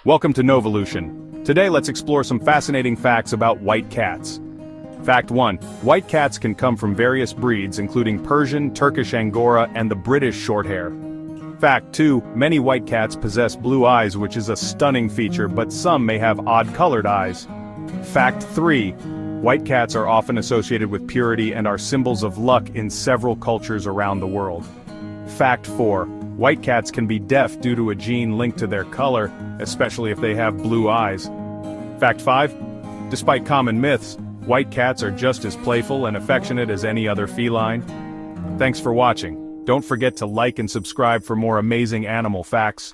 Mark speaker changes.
Speaker 1: Welcome to KNOWVOLUTIon. Today let's explore some fascinating facts about white cats. Fact 1. White cats can come from various breeds including Persian, Turkish Angora, and the British Shorthair. Fact 2. Many white cats possess blue eyes, which is a stunning feature, but some may have odd-colored eyes. Fact 3. White cats are often associated with purity and are symbols of luck in several cultures around the world. Fact 4. White cats can be deaf due to a gene linked to their color, especially if they have blue eyes. Fact 5. Despite common myths, white cats are just as playful and affectionate as any other feline. Thanks for watching. Don't forget to like and subscribe for more amazing animal facts.